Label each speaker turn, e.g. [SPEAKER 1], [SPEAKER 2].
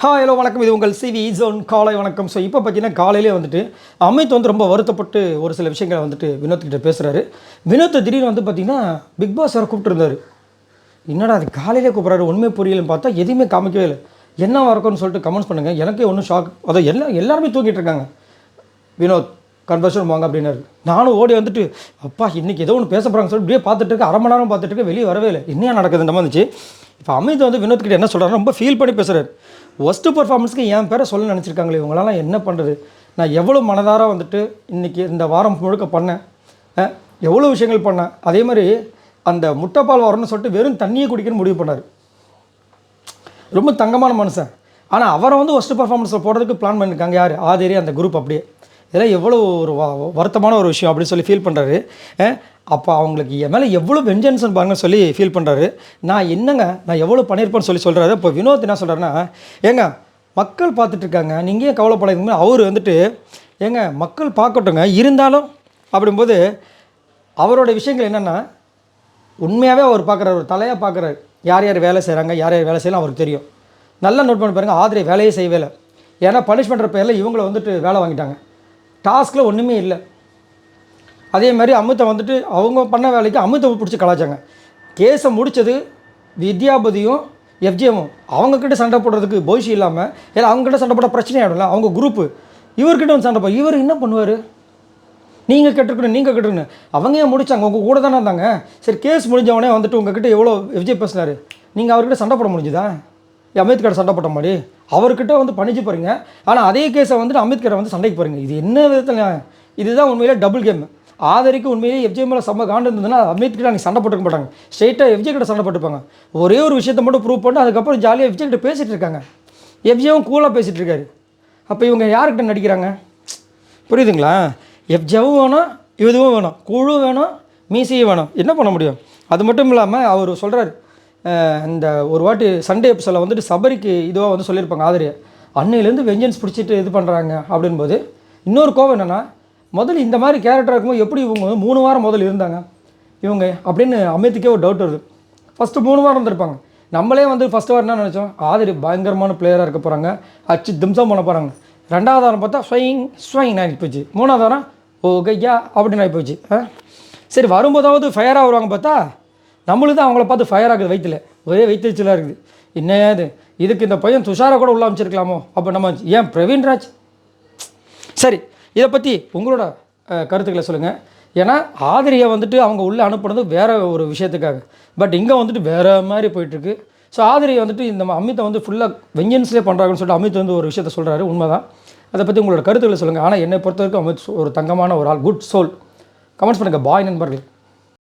[SPEAKER 1] Hello வணக்கம். இது உங்கள் சிவி ஜோன் காலை வணக்கம். ஸோ இப்போ பார்த்தீங்கன்னா காலையிலே வந்துட்டு அமித் வந்து ரொம்ப வருத்தப்பட்டு ஒரு சில விஷயங்களை வந்துட்டு வினோத்கிட்ட பேசுகிறாரு. வினோத்தை திடீர்னு வந்து பார்த்திங்கன்னா பிக் பாஸ் வேறு கூப்பிட்டுருந்தாரு. என்னடா அது காலையிலே கூப்பிட்றாரு, ஒன்றுமே புரியலன்னு பார்த்தா எதுவுமே காமிக்கவே இல்லை. என்னவா இருக்கும்னு சொல்லிட்டு கமெண்ட்ஸ் பண்ணுங்கள். எனக்கே ஒன்றும் ஷாக். அதை எல்லாருமே தூங்கிட்டு இருக்காங்க. வினோத் கன்வர்ஷன் வாங்க அப்படின்னாரு. நானும் ஓடி வந்துட்டு அப்பா இன்றைக்கி ஏதோ ஒன்று பேச போகிறாங்கன்னு சொல்லிட்டு இப்படியே பார்த்துட்டு இருக்கேன். அரை மணி நேரம் பார்த்துட்டு இருக்கேன், வெளியே வரவே இல்லை. என்ன நடக்குதுன்ற மாதிரி இருந்துச்சு. இப்போ அமித் வந்து வினோத்கிட்ட என்ன சொல்கிறாரு, ரொம்ப ஃபீல் பண்ணி பேசுகிறார். ஒஸ்ட்டு பர்ஃபார்மன்ஸ்க்கு என் பேரை சொல்ல நினச்சிருக்காங்களே, இவங்களாம் என்ன பண்ணுறது, நான் எவ்வளோ மனதார வந்துட்டு இன்றைக்கி இந்த வாரம் முழுக்க பண்ணேன், எவ்வளோ விஷயங்கள் பண்ணேன். அதே மாதிரி அந்த முட்டைப்பால் வரணும்னு சொல்லிட்டு வெறும் தண்ணியை குடிக்கணும்னு முடிவு பண்ணார். ரொம்ப தங்கமான மனுஷன். ஆனால் அவரை வந்து ஒஸ்ட்டு பர்ஃபார்மன்ஸில் போடுறதுக்கு பிளான் பண்ணியிருக்காங்க யார், ஆதேரி அந்த குரூப். அப்படியே இதெல்லாம் எவ்வளோ ஒரு வருத்தமான ஒரு விஷயம் அப்படின்னு சொல்லி ஃபீல் பண்ணுறாரு. அப்போ அவங்களுக்கு என் மேலே எவ்வளோ வெஞ்சன்ஸ்ன்னு பாருங்கன்னு சொல்லி ஃபீல் பண்ணுறாரு. நான் எவ்வளோ பண்ணியிருப்பேன்னு சொல்கிறாரு. இப்போ வினோத் என்ன சொல்கிறாருன்னா, ஏங்க மக்கள் பார்த்துட்ருக்காங்க, நீங்கள் ஏன் கவலைப்படாதீங்க. அவர் வந்துட்டு ஏங்க மக்கள் பார்க்கட்டுங்க, இருந்தாலும் அப்படிங்கும்போது அவரோட விஷயங்கள் என்னென்னா உண்மையாகவே அவர் பார்க்குறாரு, ஒரு தலையாக பார்க்குறாரு. யார் யார் வேலை செய்கிறாங்க, யார் யார் வேலை செய்யலாம் அவருக்கு தெரியும். நல்லா நோட் பண்ணி பாருங்கள். ஆதிரை வேலையே செய்யவே இல்லை. ஏன்னா பனிஷ்மெண்ட்ற பேரில் இவங்களை வந்துட்டு வேலை வாங்கிட்டாங்க. டாஸ்கில் ஒன்றுமே இல்லை. அதே மாதிரி அமித்தை வந்துட்டு அவங்க பண்ண வேலைக்கு அமித்தை பிடிச்சி கலாச்சாங்க. கேஸை முடித்தது வித்யாபதியும் எஃப்ஜிஎம்மும். அவங்கக்கிட்ட சண்டை போடுறதுக்கு போய்ஷி இல்லாமல், ஏன்னா அவங்ககிட்ட சண்டை போட பிரச்சனை ஆகிடும்ல, அவங்க குரூப்பு. இவர்கிட்ட வந்து சண்டை போய் இவர் என்ன பண்ணுவார், நீங்கள் கேட்டுருக்கணும். அவங்க ஏன் முடித்தாங்க, உங்கள் கூட தானே இருந்தாங்க. சரி கேஸ் முடிஞ்சவனே வந்துட்டு உங்ககிட்ட எவ்வளோ எஃப்ஜே பேசினார், நீங்கள் அவர்கிட்ட சண்டை போட முடிஞ்சுதா? அமித்கிட்ட சண்டை போட்ட மாதிரி அவர்கிட்ட வந்து பணிச்சு போகிறீங்க. ஆனால் அதே கேஸை வந்துட்டு அமித்கிட்ட வந்து சண்டைக்கு போகிறீங்க. இது என்ன விதத்தில்? இதுதான் உண்மையிலே டபுள் கேம். ஆதரிக்கு உண்மையிலேயே எஃப்ஜே மேலே செம்ம காண்டு இருந்ததுன்னா அமித்கிட்ட அன்றைக்கி சண்டை போட்டுக்க மாட்டாங்க, ஸ்ட்ரெயிட்டாக எஃப்ஜே கிட்ட சண்டை போட்டுப்பாங்க. ஒரே ஒரு விஷயத்தை மட்டும் ப்ரூவ் பண்ணி அதுக்கப்புறம் ஜாலியாக எஃப்ஜே கிட்ட பேசிகிட்டு இருக்காங்க. எஃப்ஜேவும் கூலாக பேசிகிட்டு இருக்காரு. அப்போ இவங்க யார்கிட்ட நடிக்கிறாங்க புரியுதுங்களா? எஃப்ஜேவும் வேணும், இதுவும் வேணும், குழு வேணும், மீசியும் வேணும். என்ன பண்ண முடியும்? அது மட்டும் இல்லாமல் அவர் சொல்கிறார், இந்த ஒரு வாட்டி சண்டே எபிசோடில் வந்துட்டு சபரிக்கு இதுவாக வந்து சொல்லியிருப்பாங்க ஆதரியை, அன்னையிலேருந்து வெஞ்சன்ஸ் பிடிச்சிட்டு இது பண்ணுறாங்க அப்படின்போது இன்னொரு கோவம் என்னென்னா, முதல்ல இந்த மாதிரி கேரக்டர் இருக்கும்போது எப்படி இவங்க 3 வாரம் முதல்ல இருந்தாங்க இவங்க அப்படின்னு அமித்துக்கே ஒரு டவுட் வருது. ஃபஸ்ட்டு 3 வாரம் இருந்திருப்பாங்க. நம்மளே வந்து ஃபஸ்ட்டு வாரம் என்ன நினச்சோம், ஆதரி பயங்கரமான பிளேயராக இருக்க போகிறாங்க, அச்சு திம்சம் பண்ண போகிறாங்க. 2வது வாரம் பார்த்தா ஸ்வைங் ஆகி போச்சு. 3வது வாரம் ஓகையா அப்படின்னு ஆகி போச்சு. சரி வரும்போதாவது ஃபயராக வருவாங்க, பார்த்தா நம்மளுக்கு தான் அவங்கள பார்த்து ஃபயர் ஆகுது. வயிற்றில் ஒரே வயிற்றுச்சலாக இருக்குது. என்னது இதுக்கு இந்த பையன் துஷாரை கூட உள்ள அமைச்சிருக்கலாமோ? அப்போ நம்ம ஏன் பிரவீன்ராஜ்? சரி, இதை பற்றி உங்களோட கருத்துக்களை சொல்லுங்கள். ஏன்னா ஆதிரியை வந்துட்டு அவங்க உள்ளே அனுப்புனது வேறு ஒரு விஷயத்துக்காக, பட் இங்கே வந்துட்டு வேறு மாதிரி போயிட்டுருக்கு. ஸோ ஆதிரியை வந்துட்டு இந்த அமித்தை வந்து ஃபுல்லாக வெஞ்சன்ஸ்லேயே பண்ணுறாங்கன்னு சொல்லிட்டு அமித் வந்து ஒரு விஷயத்த சொல்கிறாரு. உண்மைதான். அதை பற்றி உங்களோட கருத்துக்களை சொல்லுங்கள். ஆனால் என்னை பொறுத்த வரைக்கும் அமித் ஒரு தங்கமான ஒரு ஆள், குட் சோல். கமெண்ட்ஸ் பண்ணுங்கள். பாய் நண்பர்கள்.